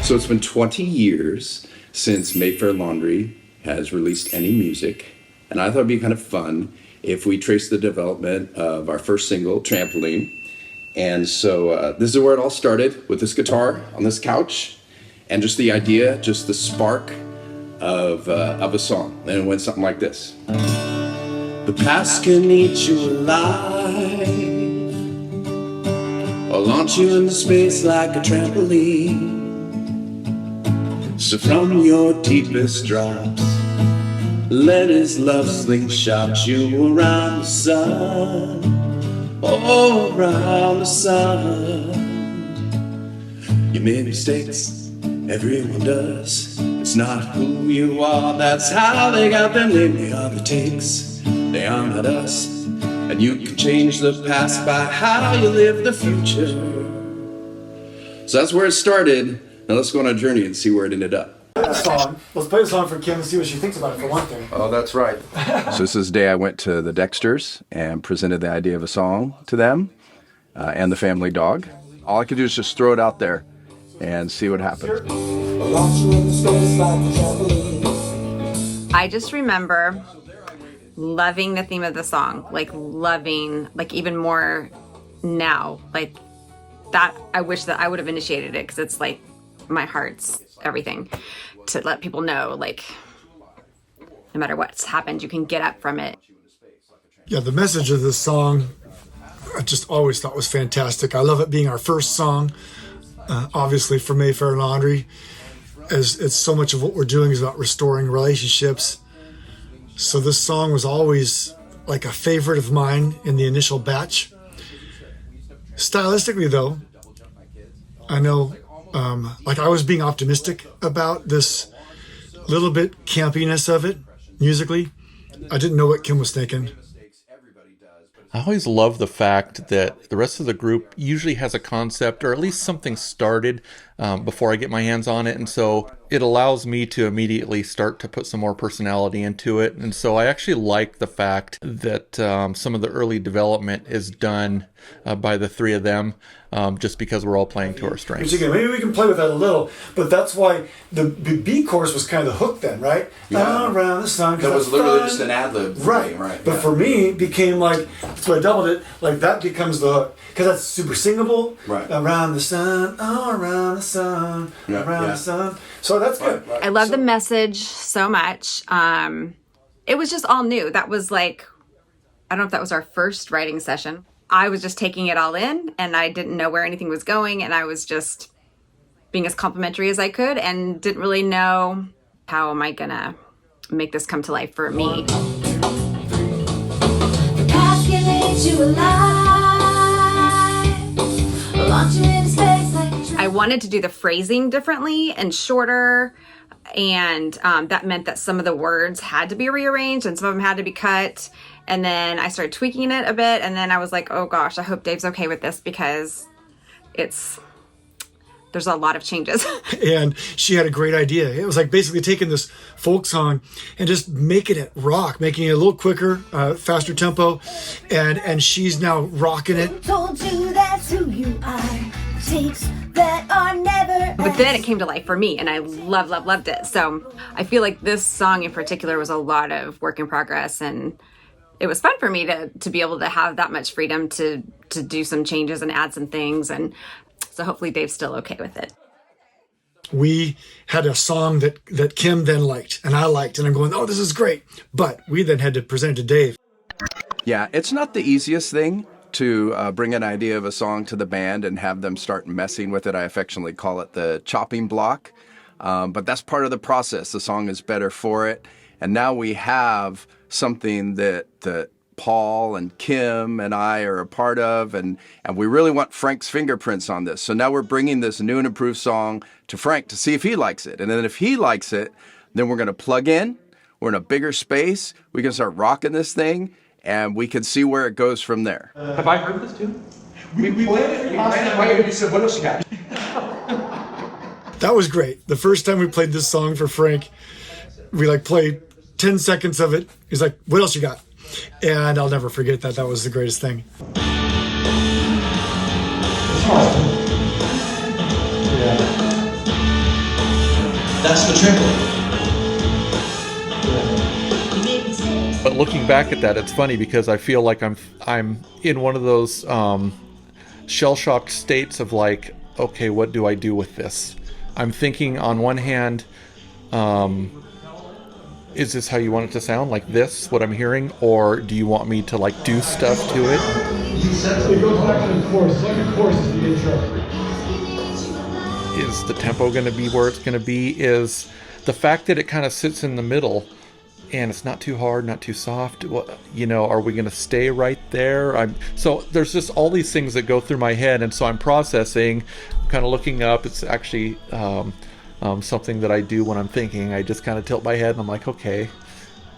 So it's been 20 years since Mayfair Laundry has released any music, and I thought it'd be kind of fun if we trace the development of our first single, Trampoline. And so this is where it all started, with this guitar on this couch, and just the idea, just the spark of a song. And it went something like this. The past can eat you alive, or launch you into space like a trampoline. So from your deepest drops, let his love slingshot you around the sun, all around the sun. You made mistakes, everyone does. It's not who you are, that's how they got them. They made other takes, they are not us. And you can change the past by how you live the future. So that's where it started. Now let's go on a journey and see where it ended up. Let's play the song for Kim and see what she thinks about it, for one thing. Oh, that's right. So this is the day I went to the Dexters and presented the idea of a song to them and the family dog. All I could do is just throw it out there and see what happened. I just remember loving the theme of the song, like even more now, like that. I wish that I would have initiated it, because it's like my heart's everything, to let people know, like, no matter what's happened, you can get up from it. Yeah, the message of this song I just always thought was fantastic. I love it being our first song, obviously, for Mayfair Laundry, as it's so much of what we're doing is about restoring relationships. So this song was always like a favorite of mine in the initial batch. Stylistically, though, I know like I was being optimistic about this little bit campiness of it musically. I didn't know what Kim was thinking. I always love the fact that the rest of the group usually has a concept, or at least something started before I get my hands on it. And so it allows me to immediately start to put some more personality into it. And so I actually like the fact that some of the early development is done by the three of them, just because we're all playing to our strengths. Maybe we can play with that a little, but that's why the B chorus was kind of the hook then, right? Yeah. Around the sun. That was literally just an ad-lib. Right. But yeah. for me, it became like, so I doubled it, like that becomes the hook. Because that's super singable. Right. Around the sun, oh, around the sun, around the sun. So that's good. I love the message so much. It was just all new. That was like, I don't know if that was our first writing session. I was just taking it all in, and I didn't know where anything was going, and I was just being as complimentary as I could, and didn't really know how am I gonna make this come to life for me. The past can eat you alive, launch you into space like a I wanted to do the phrasing differently and shorter, and that meant that some of the words had to be rearranged and some of them had to be cut. And then I started tweaking it a bit, and then I was like, oh gosh, I hope Dave's okay with this, because there's a lot of changes. And she had a great idea. It was like basically taking this folk song and just making it rock, making it a little quicker, faster tempo, and she's now rocking it. told you that's who you are. Takes that are never. But then it came to life for me, and I loved it. So I feel like this song in particular was a lot of work in progress, and it was fun for me to be able to have that much freedom to do some changes and add some things. And so hopefully Dave's still okay with it. We had a song that Kim then liked and I liked, and I'm going, oh, this is great. But we then had to present it to Dave. Yeah, it's not the easiest thing to bring an idea of a song to the band and have them start messing with it. I affectionately call it the chopping block. But that's part of the process. The song is better for it. And now we have something that Paul and Kim and I are a part of, and we really want Frank's fingerprints on this. So now we're bringing this new and improved song to Frank to see if he likes it. And then if he likes it, then we're going to plug in. We're in a bigger space. We can start rocking this thing, and we can see where it goes from there. Have I heard this too? We played it. You said, what else you got? That was great. The first time we played this song for Frank, we played 10 seconds of it. He's like, what else you got? And I'll never forget that. That was the greatest thing. Yeah. That's the trampoline. But looking back at that, it's funny because I feel like I'm in one of those shell-shocked states of like, okay, what do I do with this? I'm thinking on one hand, is this how you want it to sound? Like this, what I'm hearing? Or do you want me to like do stuff to it? It goes back to the chorus. Second chorus is the intro. Is the tempo going to be where it's going to be? Is the fact that it kind of sits in the middle and it's not too hard, not too soft, what, you know, are we going to stay right there? So there's just all these things that go through my head, and so I'm processing, kind of looking up. It's actually something that I do when I'm thinking. I just kind of tilt my head and I'm like, okay,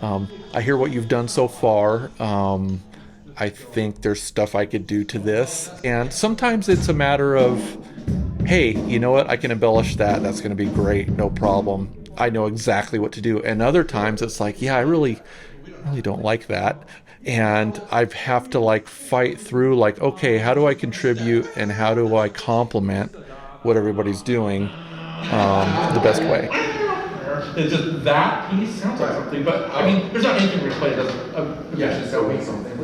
I hear what you've done so far. I think there's stuff I could do to this. And sometimes it's a matter of, hey, you know what? I can embellish that. That's going to be great. No problem. I know exactly what to do. And other times it's like, yeah, I really don't like that. And I have to like fight through like, okay, how do I contribute and how do I complement what everybody's doing the best way? It's just that piece sounds like something, but I mean, there's not anything we play that doesn't eventually sound like something.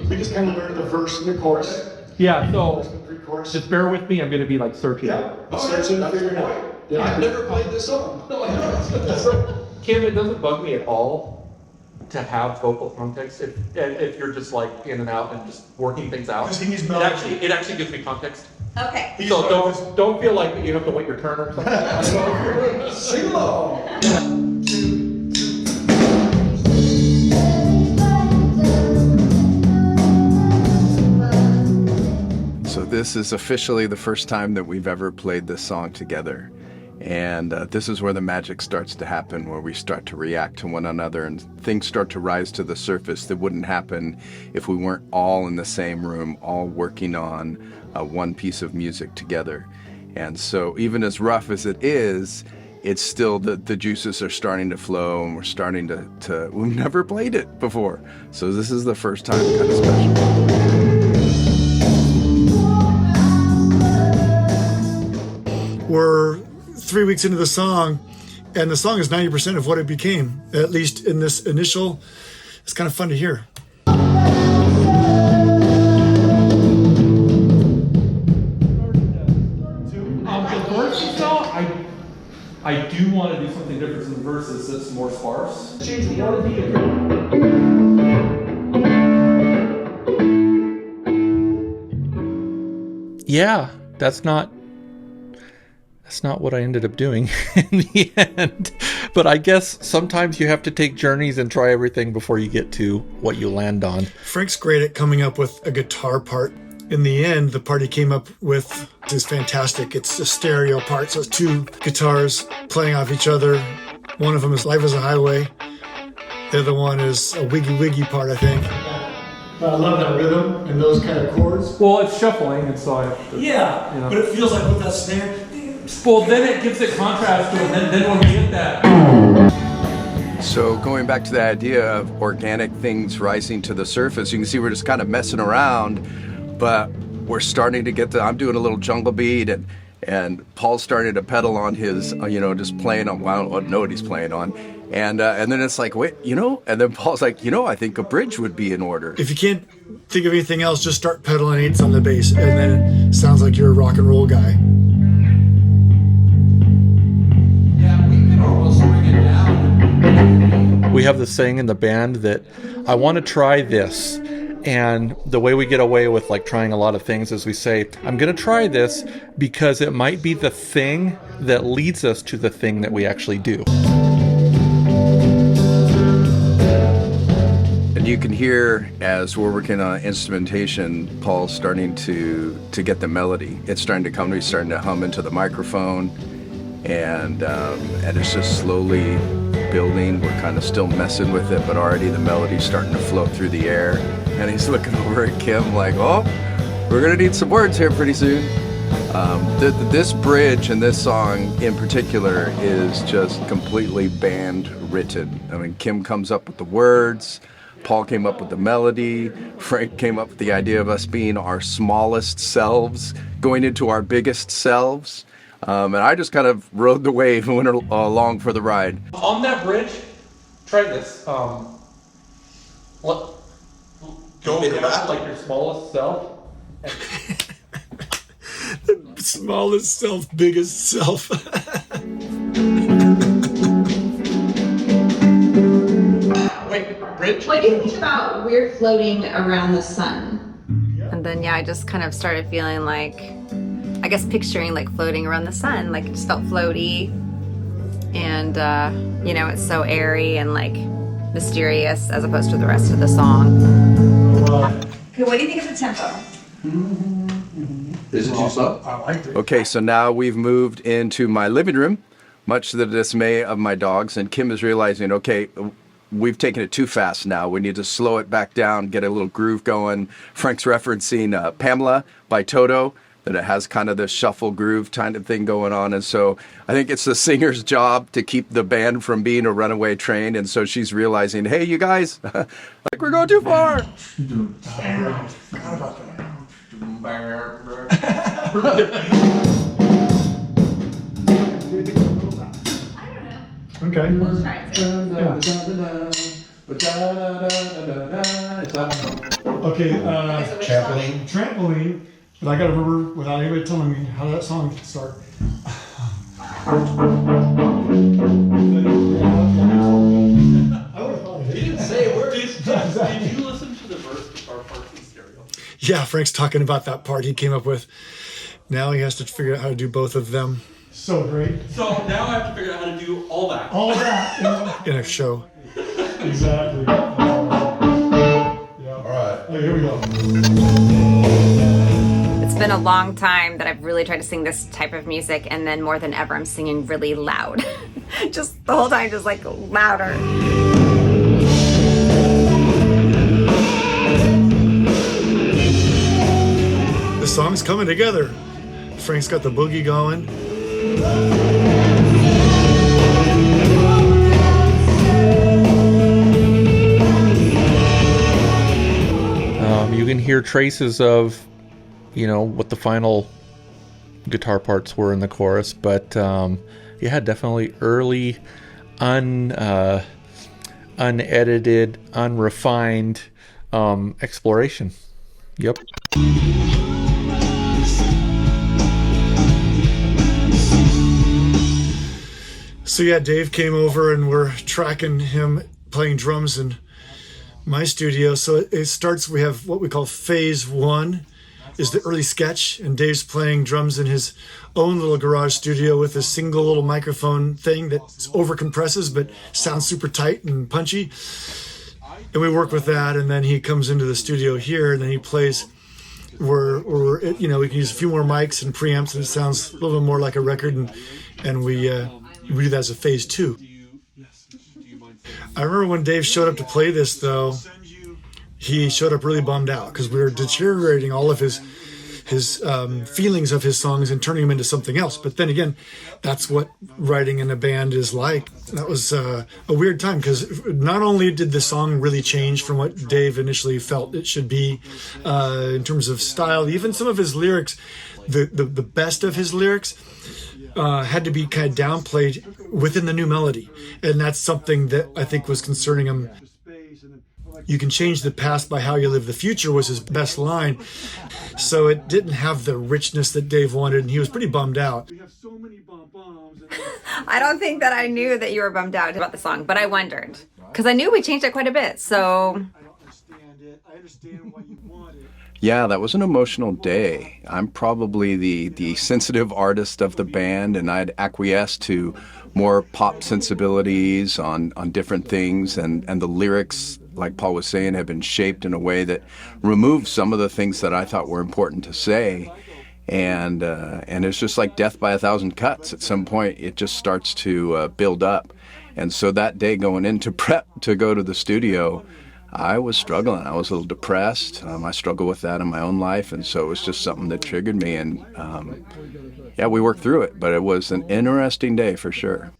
We just kind of learned the verse and the chorus. Yeah, so Chorus. just bear with me. I'm going to be like searching. Searching and figuring it out. Yeah. I've never played this song. No, I know. Kim, it doesn't bug me at all to have vocal context if you're just like in and out and just working things out. Because he needs It melody. actually gives me context. Okay. So don't feel like you have to wait your turn or something. Sing along. So this is officially the first time that we've ever played this song together. And this is where the magic starts to happen, where we start to react to one another and things start to rise to the surface that wouldn't happen if we weren't all in the same room, all working on one piece of music together. And so even as rough as it is, it's still the juices are starting to flow, and we're starting to we've never played it before. So this is the first time, kind of special. We're 3 weeks into the song, and the song is 90% of what it became, at least in this initial. It's kind of fun to hear. The verses though, I do want to do something different in the verses that's more sparse. Change the melody. Yeah, that's not what I ended up doing in the end. But I guess sometimes you have to take journeys and try everything before you get to what you land on. Frank's great at coming up with a guitar part. In the end, the part he came up with is fantastic. It's a stereo part, so it's two guitars playing off each other. One of them is Life is a Highway. The other one is a Wiggy Wiggy part, I think. But I love that rhythm and those kind of chords. Well, it's shuffling, and so I have to, Yeah, you know. but it feels like with that snare. Well, then it gives it contrast to it. Then when we get that. So going back to the idea of organic things rising to the surface, you can see we're just kind of messing around, but we're starting to get I'm doing a little jungle beat, and Paul's starting to pedal on his, just playing on what note he's playing on. And then it's like, wait, and then Paul's like, I think a bridge would be in order. If you can't think of anything else, just start pedaling eighths on the bass, and then it sounds like you're a rock and roll guy. We have this saying in the band that I want to try this. And the way we get away with like trying a lot of things is we say, I'm going to try this because it might be the thing that leads us to the thing that we actually do. And you can hear as we're working on instrumentation, Paul's starting to get the melody. It's starting to come. He's starting to hum into the microphone, and it's just slowly building. We're kind of still messing with it, but already the melody's starting to float through the air. And he's looking over at Kim like, oh, we're gonna need some words here pretty soon. This bridge and this song in particular is just completely band written. I mean, Kim comes up with the words. Paul came up with the melody. Frank came up with the idea of us being our smallest selves, going into our biggest selves. And I just kind of rode the wave and went along for the ride. On that bridge, try this. Go down like your smallest self. Smallest self, biggest self. Wait, bridge? What do you think about we're floating around the sun? And then, yeah, I just kind of started feeling like, I guess picturing like floating around the sun, like it just felt floaty. And, you know, it's so airy and like mysterious as opposed to the rest of the song. Okay, what do you think of the tempo? Is it too slow? I liked it. Okay, so now we've moved into my living room, much to the dismay of my dogs, and Kim is realizing, okay, we've taken it too fast now. We need to slow it back down, get a little groove going. Frank's referencing Pamela by Toto, that it has kind of this shuffle groove kind of thing going on. And so I think it's the singer's job to keep the band from being a runaway train. And so she's realizing, hey, you guys, like we're going too far. Okay. Okay, Trampoline. But I gotta remember, without anybody telling me, how that song start. He didn't say a word. Did you listen to the verse guitar parts in stereo? Yeah, Frank's talking about that part he came up with. Now he has to figure out how to do both of them. So great. So now I have to figure out how to do all that. All of that in a show. Exactly. Yeah. All right. Okay, here we go. It's been a long time that I've really tried to sing this type of music, and then more than ever, I'm singing really loud. Just the whole time, just like louder. The song's coming together. Frank's got the boogie going. You can hear traces of, you know, what the final guitar parts were in the chorus, but yeah, definitely early, unedited, unrefined exploration. Yep. So yeah, Dave came over and we're tracking him playing drums in my studio. So it starts, we have what we call phase one is the early sketch, and Dave's playing drums in his own little garage studio with a single little microphone thing that over compresses but sounds super tight and punchy. And we work with that, and then he comes into the studio here and then he plays where you know, we can use a few more mics and preamps and it sounds a little bit more like a record, and we do that as a phase two. I remember when Dave showed up to play this, though, he showed up really bummed out because we were deteriorating all of his feelings of his songs and turning them into something else. But then again, that's what writing in a band is like. That was a weird time because not only did the song really change from what Dave initially felt it should be in terms of style, even some of his lyrics, the best of his lyrics had to be kind of downplayed within the new melody. And that's something that I think was concerning him. You can change the past by how you live the future was his best line. So it didn't have the richness that Dave wanted, and he was pretty bummed out. I don't think that I knew that you were bummed out about the song, but I wondered. Because I knew we changed it quite a bit, so... I understand what you wanted. Yeah, that was an emotional day. I'm probably the sensitive artist of the band, and I'd acquiesced to more pop sensibilities on different things, and the lyrics, like Paul was saying, have been shaped in a way that removed some of the things that I thought were important to say. And it's just like death by a thousand cuts. At some point, it just starts to build up. And so that day going into prep to go to the studio, I was struggling. I was a little depressed. I struggle with that in my own life, and so it was just something that triggered me. And yeah, we worked through it, but it was an interesting day for sure.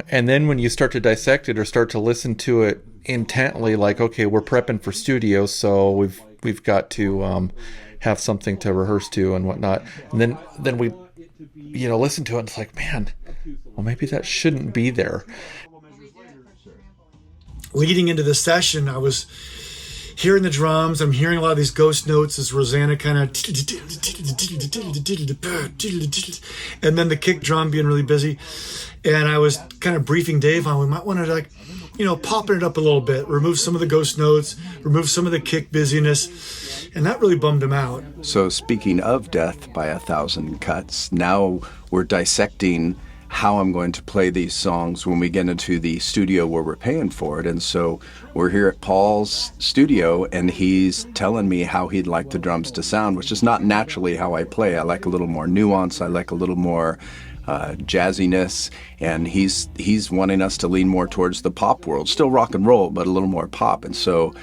And then when you start to dissect it or start to listen to it intently, like, okay, we're prepping for studio, so we've got to have something to rehearse to and whatnot. And then we, listen to it and it's like, man, well, maybe that shouldn't be there. Leading into the session, I was hearing the drums. I'm hearing a lot of these ghost notes as Rosanna kind of, and then the kick drum being really busy. And I was kind of briefing Dave on, we might want to popping it up a little bit, remove some of the ghost notes, remove some of the kick busyness. And that really bummed him out. So speaking of Death by a Thousand Cuts, now we're dissecting how I'm going to play these songs when we get into the studio where we're paying for it. And so we're here at Paul's studio, and he's telling me how he'd like the drums to sound, which is not naturally how I play. I like a little more nuance. I like a little more jazziness, and he's wanting us to lean more towards the pop world. Still rock and roll, but a little more pop. And so,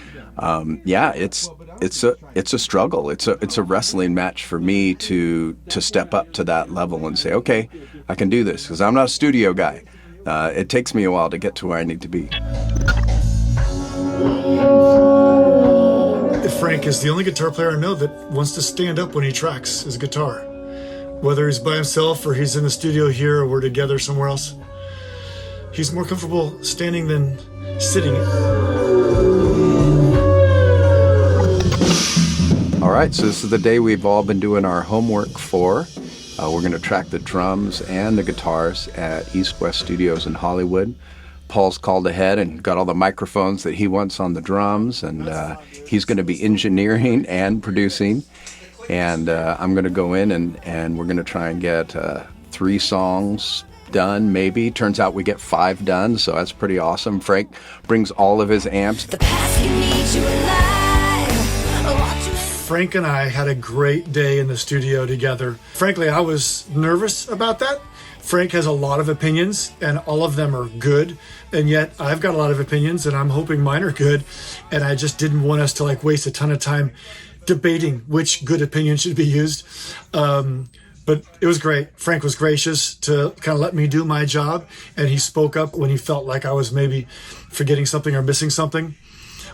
it's a struggle. It's a wrestling match for me to step up to that level and say, okay, I can do this, because I'm not a studio guy. It takes me a while to get to where I need to be. Frank is the only guitar player I know that wants to stand up when he tracks his guitar. Whether he's by himself or he's in the studio here or we're together somewhere else, he's more comfortable standing than sitting. All right, so this is the day we've all been doing our homework for. We're going to track the drums and the guitars at East West Studios in Hollywood. Paul's called ahead and got all the microphones that he wants on the drums, and he's going to be engineering and producing. And I'm going to go in and we're going to try and get 3 songs done, maybe. Turns out we get 5 done, so that's pretty awesome. Frank brings all of his amps. The past can eat you alive. Frank and I had a great day in the studio together. Frankly, I was nervous about that. Frank has a lot of opinions, and all of them are good. And yet I've got a lot of opinions, and I'm hoping mine are good. And I just didn't want us to waste a ton of time debating which good opinion should be used. But it was great. Frank was gracious to kind of let me do my job, and he spoke up when he felt like I was maybe forgetting something or missing something.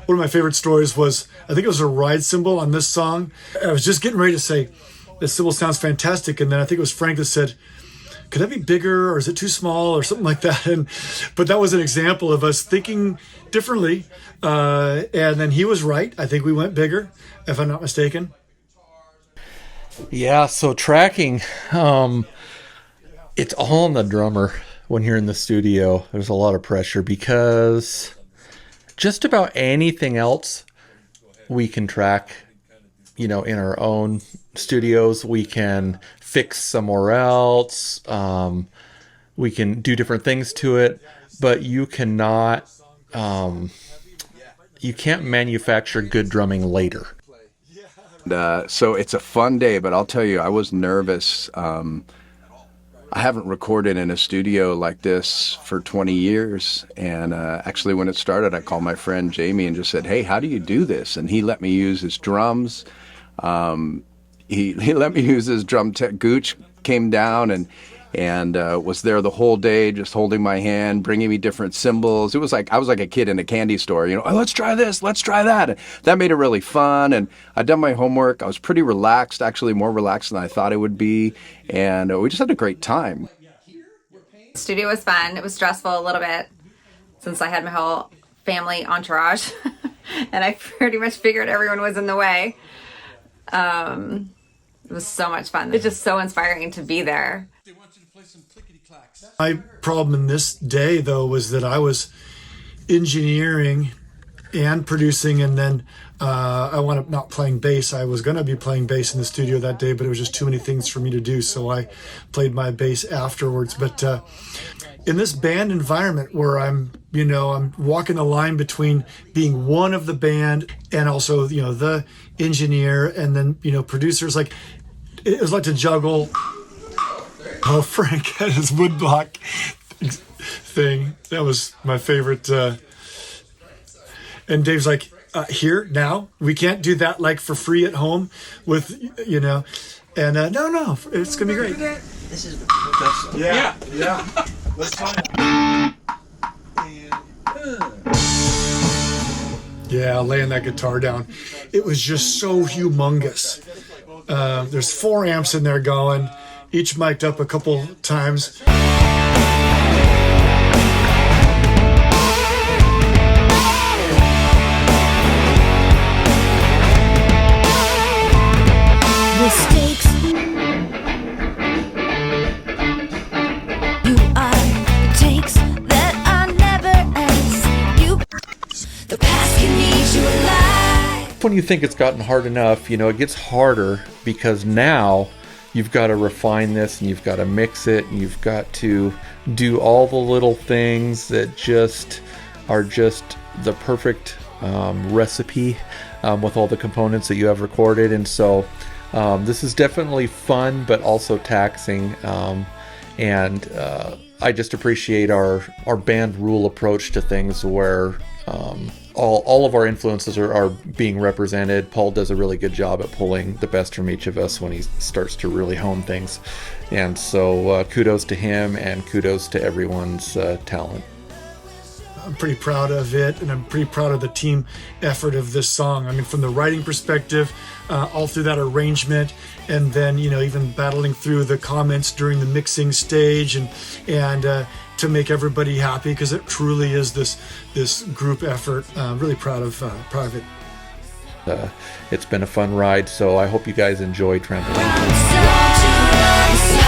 One of my favorite stories was, I think it was a ride cymbal on this song. I was just getting ready to say, this cymbal sounds fantastic. And then I think it was Frank that said, could that be bigger, or is it too small, or something like that? But that was an example of us thinking differently. And then he was right. I think we went bigger, if I'm not mistaken. Yeah, so tracking, it's all on the drummer when you're in the studio. There's a lot of pressure because just about anything else we can track, in our own studios. We can fix somewhere else. We can do different things to it, but you cannot, you can't manufacture good drumming later. So it's a fun day, but I'll tell you, I was nervous. I haven't recorded in a studio like this for 20 years. And actually, when it started, I called my friend Jamie and just said, hey, how do you do this? And he let me use his drums. He let me use his drum tech. Gooch came down and was there the whole day, just holding my hand, bringing me different cymbals. It was like I was like a kid in a candy store, oh, let's try this, let's try that. And that made it really fun. And I'd done my homework. I was pretty relaxed, actually more relaxed than I thought it would be. And we just had a great time. The studio was fun. It was stressful a little bit since I had my whole family entourage, and I pretty much figured everyone was in the way. It was so much fun. It's just so inspiring to be there. My problem in this day, though, was that I was engineering and producing, and then I wound up not playing bass. I was going to be playing bass in the studio that day, but it was just too many things for me to do, so I played my bass afterwards. But in this band environment where I'm walking the line between being one of the band and also, the engineer and then, producers, it was like to juggle. Oh, Frank had his woodblock thing. That was my favorite. And Dave's like, here, now, we can't do that for free at home with, and no, it's going to be great. Yeah. That's fine. Yeah, laying that guitar down. It was just so humongous. There's 4 amps in there going, each mic'd up a couple times. Mistakes. You are takes that are never ends. You, the past can eat you alive. When you think it's gotten hard enough, it gets harder because now you've got to refine this and you've got to mix it and you've got to do all the little things that just are just the perfect recipe with all the components that you have recorded. And so this is definitely fun, but also taxing. And I just appreciate our band rule approach to things where all of our influences are being represented. Paul does a really good job at pulling the best from each of us when he starts to really hone things. And so kudos to him and kudos to everyone's talent. I'm pretty proud of it, and I'm pretty proud of the team effort of this song. I mean, from the writing perspective, all through that arrangement, and then even battling through the comments during the mixing stage, and to make everybody happy, because it truly is this group effort. Really proud of it. It's been a fun ride, so I hope you guys enjoy Trampoline. So